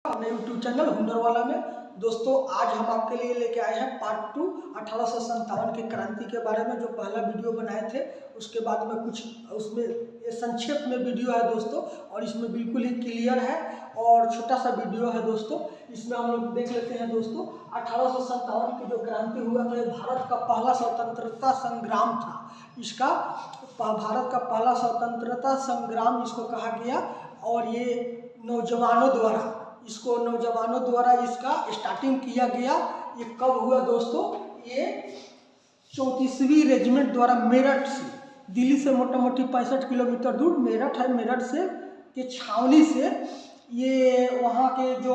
अपने YouTube channel हुनर वाला में। दोस्तों आज हम आपके लिए लेके आए हैं पार्ट 2 1857 की क्रांति के बारे में। जो पहला वीडियो बनाए थे उसके बाद में कुछ उसमें ये संक्षेप में वीडियो है दोस्तों, और इसमें बिल्कुल ही क्लियर है और छोटा सा वीडियो है दोस्तों। इसमें हम लोग देख लेते हैं दोस्तों 1857 की जो क्रांति हुआ था, भारत का पहला स्वतंत्रता संग्राम था। इसका भारत का पहला स्वतंत्रता संग्राम इसको कहा गया, और ये नौजवानों द्वारा इसका स्टार्टिंग किया गया। ये कब हुआ दोस्तों? ये 34वीं रेजिमेंट द्वारा मेरठ से, दिल्ली से मोटा मोटी 65 किलोमीटर दूर मेरठ है। मेरठ से के छावनी से ये वहाँ के जो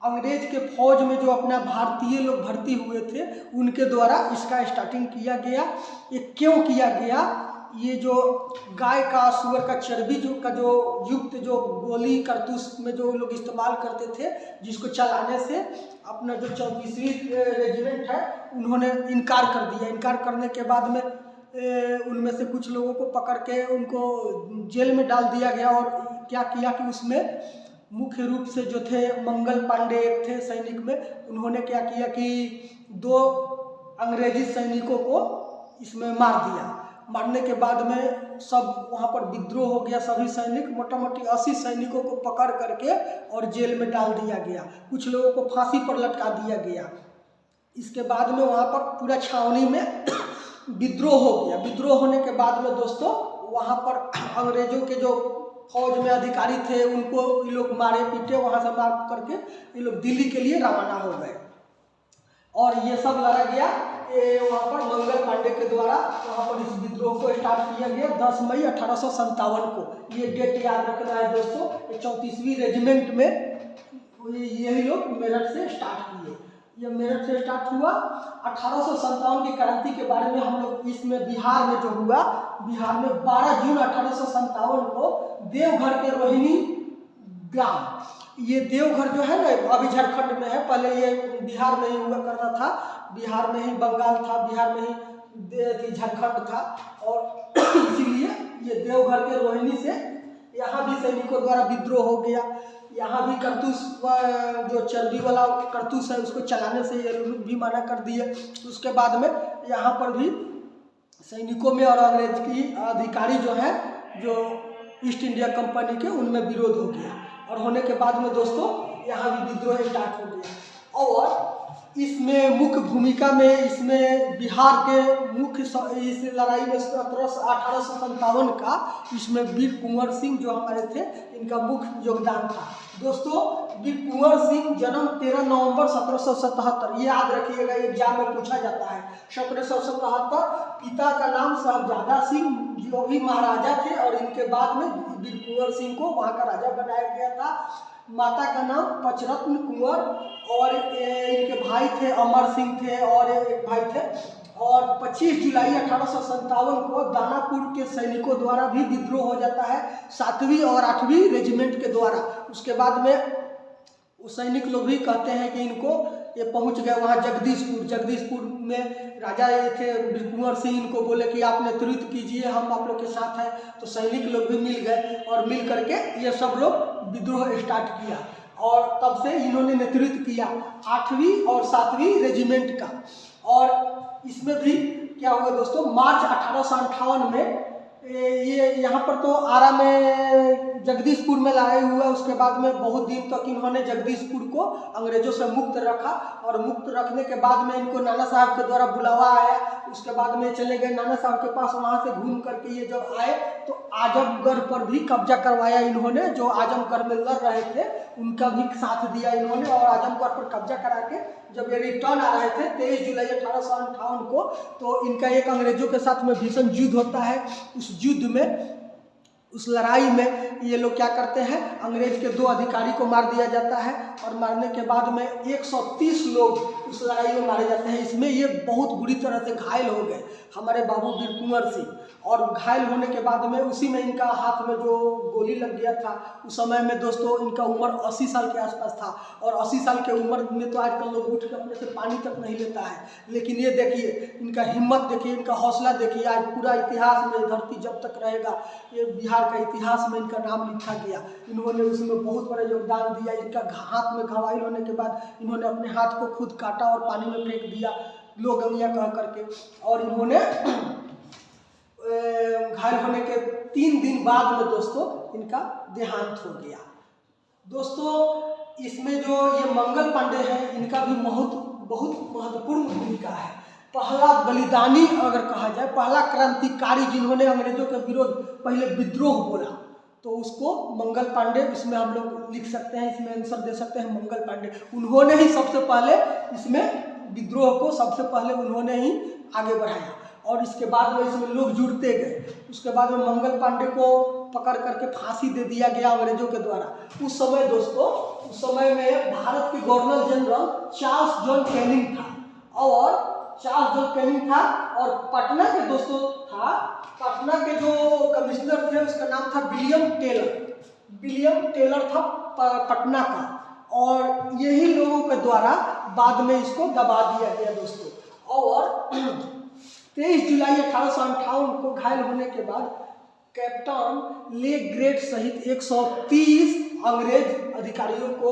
अंग्रेज के फौज में जो अपना भारतीय लोग भर्ती हुए थे उनके द्वारा इसका स्टार्टिंग किया गया। ये क्यों किया गया? ये जो गाय का सुअर का चर्बी जो युक्त जो गोली कारतूस में जो लोग इस्तेमाल करते थे, जिसको चलाने से अपना जो 34वीं रेजिमेंट है उन्होंने इनकार कर दिया। इनकार करने के बाद में उनमें से कुछ लोगों को पकड़ के उनको जेल में डाल दिया गया। और क्या किया कि उसमें मुख्य रूप से जो थे मंगल पांडे एक थे सैनिक में, उन्होंने क्या किया कि 2 अंग्रेजी सैनिकों को इसमें मार दिया। मारने के बाद में सब वहाँ पर विद्रोह हो गया। सभी सैनिक मोटा मोटी 80 सैनिकों को पकड़ करके और जेल में डाल दिया गया। कुछ लोगों को फांसी पर लटका दिया गया। इसके बाद में वहाँ पर पूरा छावनी में विद्रोह हो गया। विद्रोह होने के बाद में दोस्तों वहाँ पर अंग्रेजों के जो फौज में अधिकारी थे उनको ये लोग मारे पीटे। वहाँ से मार करके ये लोग दिल्ली के लिए रवाना हो गए, और ये सब लड़ा गया वहाँ पर मंगल पांडे के द्वारा। वहाँ पर इस विद्रोह को स्टार्ट किया गया 10 मई 1857 को। ये डेट याद रखना है दोस्तों। 34वीं रेजिमेंट में यही लोग मेरठ से स्टार्ट किए। ये मेरठ से स्टार्ट हुआ। 1857 की क्रांति के बारे में हम लोग इसमें बिहार में जो हुआ, बिहार में 12 जून 1857 को देवघर के रोहिणी ग्राम, ये देवघर जो है ना अभी झारखंड में है, पहले ये बिहार में ही हुआ करता था। बिहार में ही बंगाल था, बिहार में ही झारखंड था, और इसीलिए ये देवघर के रोहिणी से यहाँ भी सैनिकों द्वारा विद्रोह हो गया। यहाँ भी करतूस जो चर्बी वाला करतूस है उसको चलाने से ये लोग भी मना कर दिए। उसके बाद में यहाँ पर भी सैनिकों में और अंग्रेज की अधिकारी जो है जो ईस्ट इंडिया कंपनी के, उनमें विरोध हो गया। और होने के बाद में दोस्तों यहाँ भी विद्रोह स्टार्ट हो गया। और इसमें मुख्य भूमिका में इसमें बिहार के मुख्य इस लड़ाई में 1857 का इसमें वीर कुंवर सिंह जो हमारे थे, इनका मुख्य योगदान था दोस्तों। वीर कुंवर सिंह जन्म 13 नवंबर 1777, ये याद रखिएगा, एग्जाम में पूछा जाता है। 1777। पिता का नाम साहबजादा सिंह जो भी महाराजा थे, और इनके बाद में वीर कुंवर सिंह को वहाँ का राजा बनाया गया था। माता का नाम पचरत्न कुंवर, और इनके भाई थे अमर सिंह थे और एक भाई थे। और 25 जुलाई 1857 को दानापुर के सैनिकों द्वारा भी विद्रोह हो जाता है, 7वीं और 8वीं रेजिमेंट के द्वारा। उसके बाद में वो सैनिक लोग भी कहते हैं कि इनको ये पहुंच गए वहाँ जगदीशपुर में राजा ये थे वीर कुंवर सिंह, इनको बोले कि आप नेतृत्व कीजिए, हम आप लोग के साथ हैं। तो सैनिक लोग भी मिल गए, और मिल करके ये सब लोग विद्रोह स्टार्ट किया, और तब से इन्होंने नेतृत्व किया 8वीं और 7वीं रेजिमेंट का। और इसमें भी क्या हुआ दोस्तों, मार्च 1858 में ये यहाँ पर तो आरा में जगदीशपुर में लड़ाई हुआ। उसके बाद में बहुत दिन तक इन्होंने जगदीशपुर को अंग्रेजों से मुक्त रखा, और मुक्त रखने के बाद में इनको नाना साहब के द्वारा बुलावा आया। उसके बाद में चले गए नाना साहब के पास, वहाँ से घूम करके ये जब आए तो आजमगढ़ पर भी कब्जा करवाया इन्होंने। जो आजमगढ़ में लड़ रहे थे उनका भी साथ दिया इन्होंने, और आजमगढ़ पर कब्जा करा के जब ये रिटर्न आ रहे थे 23 जुलाई 1858 को, तो इनका एक अंग्रेजों के साथ में भीषण युद्ध होता है। उस युद्ध में, उस लड़ाई में ये लोग क्या करते हैं, अंग्रेज के 2 अधिकारी को मार दिया जाता है, और मारने के बाद में 130 लोग उस लड़ाई में मारे जाते हैं। इसमें ये बहुत बुरी तरह से घायल हो गए हमारे बाबू वीर कुंवर सिंह। और घायल होने के बाद में उसी में इनका हाथ में जो गोली लग गया था, उस समय में दोस्तों इनका उम्र 80 साल के आसपास था। और 80 साल के उम्र में तो आजकल लोग उठ के अपने से पानी तक नहीं लेता है, लेकिन ये देखिए इनका हिम्मत देखिए, इनका हौसला देखिए। आज पूरा इतिहास में, धरती जब तक रहेगा, ये बिहार का इतिहास में इनका नाम लिखा गया। इन्होंने उसमें बहुत बड़ा योगदान दिया। इनका हाथ में घायल होने के बाद इन्होंने अपने हाथ को खुद काटा और पानी में फेंक दिया, लो गंगिया कह करके। और इन्होंने घायल होने के 3 दिन बाद में दोस्तों इनका देहांत हो गया। दोस्तों इसमें जो ये मंगल पांडे हैं, इनका भी बहुत महत्वपूर्ण भूमिका है। पहला बलिदानी अगर कहा जाए, पहला क्रांतिकारी जिन्होंने अंग्रेजों के विरोध पहले विद्रोह बोला, तो उसको मंगल पांडे इसमें हम लोग लिख सकते हैं, इसमें आंसर दे सकते हैं मंगल पांडे। उन्होंने ही सबसे पहले इसमें विद्रोह को सबसे पहले उन्होंने ही आगे बढ़ाया और इसके बाद में इसमें लोग जुड़ते गए। उसके बाद में मंगल पांडे को पकड़ करके फांसी दे दिया गया अंग्रेजों के द्वारा। उस समय दोस्तों, उस समय में भारत के governor general Charles John Canning था, और चार्ल्स जॉन कैनिंग था, और पटना के दोस्तों था, पटना के जो कमिश्नर थे उसका नाम था विलियम टेलर था पटना का। और यही लोगों के द्वारा बाद में इसको दबा दिया गया दोस्तों। और 23 जुलाई 1858 को घायल होने के बाद कैप्टन ले ग्रेट सहित 130 अंग्रेज अधिकारियों को,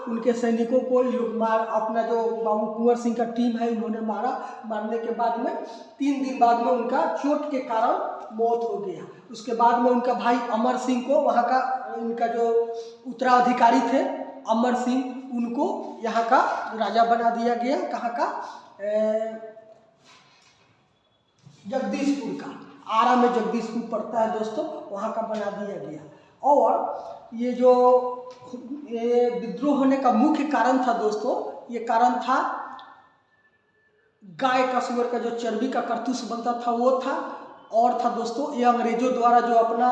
उनके सैनिकों को ये लोग मार, अपना जो बाबू कुंवर सिंह का टीम है इन्होंने मारा। मारने के बाद में 3 दिन बाद में उनका चोट के कारण मौत हो गया। उसके बाद में उनका भाई अमर सिंह को, वहाँ का इनका जो उत्तराधिकारी थे अमर सिंह, उनको यहाँ का राजा बना दिया गया। कहाँ का? जगदीशपुर का, आरा में जगदीशपुर पड़ता है दोस्तों, वहाँ का बना दिया गया। और ये जो विद्रोह होने का मुख्य कारण था दोस्तों, ये कारण था गाय का, सुअर का जो चर्बी का करतूस बनता था वो था। और था दोस्तों ये अंग्रेजों द्वारा जो अपना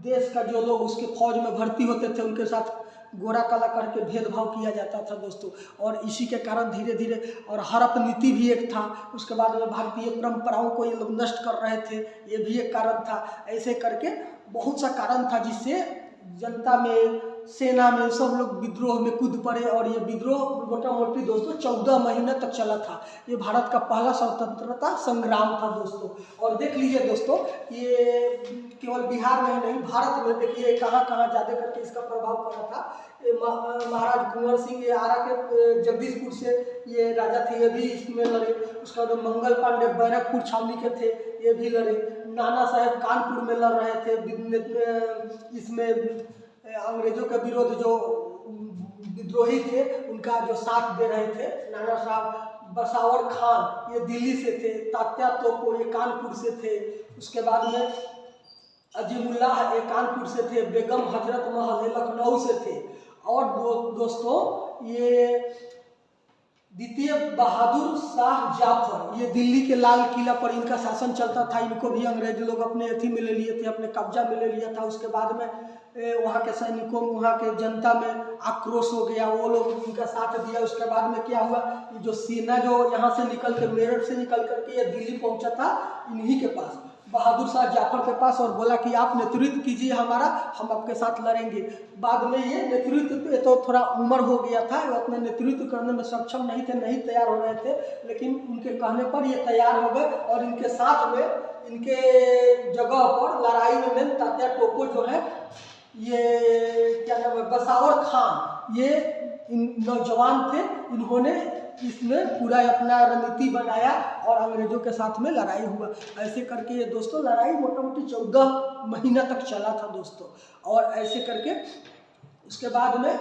देश का जो लोग उसके फौज में भर्ती होते थे उनके साथ गोरा काला करके भेदभाव किया जाता था दोस्तों। और इसी के कारण धीरे धीरे, और हड़प नीति भी एक था। उसके बाद में भारतीय परंपराओं को ये लोग नष्ट कर रहे थे, ये भी एक कारण था। ऐसे करके बहुत सा कारण था जिससे जनता में, सेना में सब लोग विद्रोह में कूद पड़े। और ये विद्रोह मोटा मोटी दोस्तों 14 महीने तक चला था। ये भारत का पहला स्वतंत्रता संग्राम था दोस्तों। और देख लीजिए दोस्तों, ये केवल बिहार में ही नहीं, भारत में देखिए कहाँ कहाँ ज़्यादा करके इसका प्रभाव पड़ा था। महाराज कुंवर सिंह ये आरा के जगदीशपुर से ये राजा थे, ये भी इसमें लड़े। उसका जो मंगल पांडे बैरकपुर छावनी के थे, ये भी लड़े। नाना साहेब कानपुर में लड़ रहे थे, इसमें अंग्रेजों के विरोध जो विद्रोही थे उनका जो साथ दे रहे थे। नाना साहब बसावर खान ये दिल्ली से थे, तात्या तोपो ये कानपुर से थे। उसके बाद में अजीमुल्लाह ये कानपुर से थे, बेगम हजरत महल ये लखनऊ से थे। और दोस्तों ये द्वितीय बहादुर शाह जाफर, ये दिल्ली के लाल किला पर इनका शासन चलता था। इनको भी अंग्रेज लोग अपने अथी में ले लिए थे, अपने कब्जा में ले लिया था। उसके बाद में वहाँ के सैनिकों, वहाँ के जनता में आक्रोश हो गया, वो लोग उनका साथ दिया। उसके बाद में क्या हुआ, ये जो सेना जो यहाँ से निकल के, मेरठ से निकल करके ये दिल्ली पहुँचा था इन्हीं के पास, बहादुर शाह जाफर के पास, और बोला कि आप नेतृत्व कीजिए हमारा, हम आपके साथ लड़ेंगे। बाद में ये नेतृत्व पे तो थोड़ा उम्र हो गया था, वो अपने नेतृत्व करने में सक्षम नहीं थे, नहीं तैयार हो रहे थे, लेकिन उनके कहने पर ये तैयार हो गए। और इनके साथ में, इनके जगह पर लड़ाई में तात्या टोपो जो है, ये क्या नाम है, बसावर खान, ये नौजवान थे। इन्होंने इसमें पूरा अपना रणनीति बनाया और अंग्रेजों के साथ में लड़ाई हुआ। ऐसे करके ये दोस्तों लड़ाई मोटा मोटी 14 महीना तक चला था दोस्तों। और ऐसे करके उसके बाद में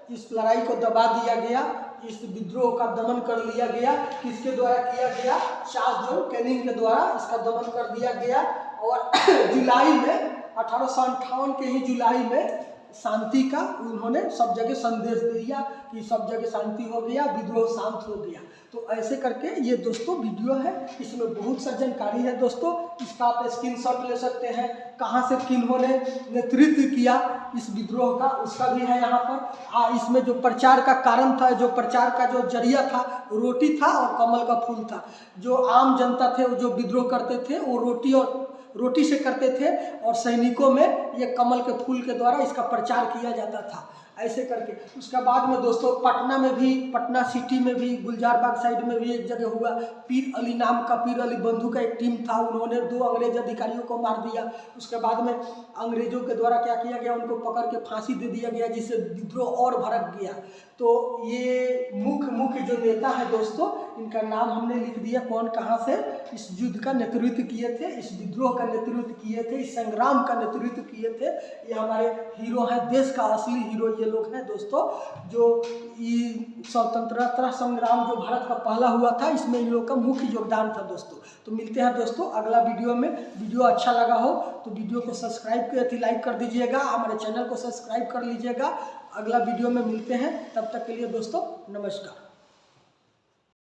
इस लड़ाई को दबा दिया गया, इस विद्रोह का दमन कर लिया गया। किसके द्वारा किया गया? चार्ल्स जॉन कैनिंग के द्वारा इसका दमन कर दिया गया। और जुलाई में 1858 के ही जुलाई में शांति का उन्होंने सब जगह संदेश दे दिया कि सब जगह शांति हो गया, विद्रोह शांत हो गया। तो ऐसे करके ये दोस्तों वीडियो है, इसमें बहुत सा जानकारी है दोस्तों। इसका आप स्क्रीनशॉट ले सकते हैं, कहाँ से किन्होंने नेतृत्व किया इस विद्रोह का, उसका भी है यहाँ पर। इसमें जो प्रचार का कारण था, जो प्रचार का जो जरिया था, रोटी था और कमल का फूल था। जो आम जनता थे, जो विद्रोह करते थे, वो रोटी और रोटी से करते थे और सैनिकों में ये कमल के फूल के द्वारा इसका प्रचार किया जाता था, ऐसे करके। उसके बाद में दोस्तों पटना में भी, पटना सिटी में भी, गुलजार बाग साइड में भी एक जगह हुआ। पीर अली नाम का, पीर अली बंधु का एक टीम था, उन्होंने 2 अंग्रेज अधिकारियों को मार दिया। उसके बाद में अंग्रेजों के द्वारा क्या किया गया, उनको पकड़ के फांसी दे दिया गया, जिससे विद्रोह और भड़क गया। तो ये मुख्य जो नेता है दोस्तों, इनका नाम हमने लिख दिया, कौन कहाँ से इस युद्ध का नेतृत्व किए थे, इस विद्रोह का नेतृत्व किए थे, इस संग्राम का नेतृत्व किए थे। ये हमारे हीरो हैं, देश का असली हीरो ये लोग हैं दोस्तों। जो ये स्वतंत्रता संग्राम जो भारत का पहला हुआ था, इसमें इन लोगों का मुख्य योगदान था दोस्तों। तो मिलते हैं दोस्तों अगला वीडियो में। वीडियो अच्छा लगा हो तो वीडियो को सब्सक्राइब कर लाइक कर दीजिएगा, हमारे चैनल को सब्सक्राइब कर लीजिएगा। अगला वीडियो में मिलते हैं, तब तक के लिए दोस्तों नमस्कार।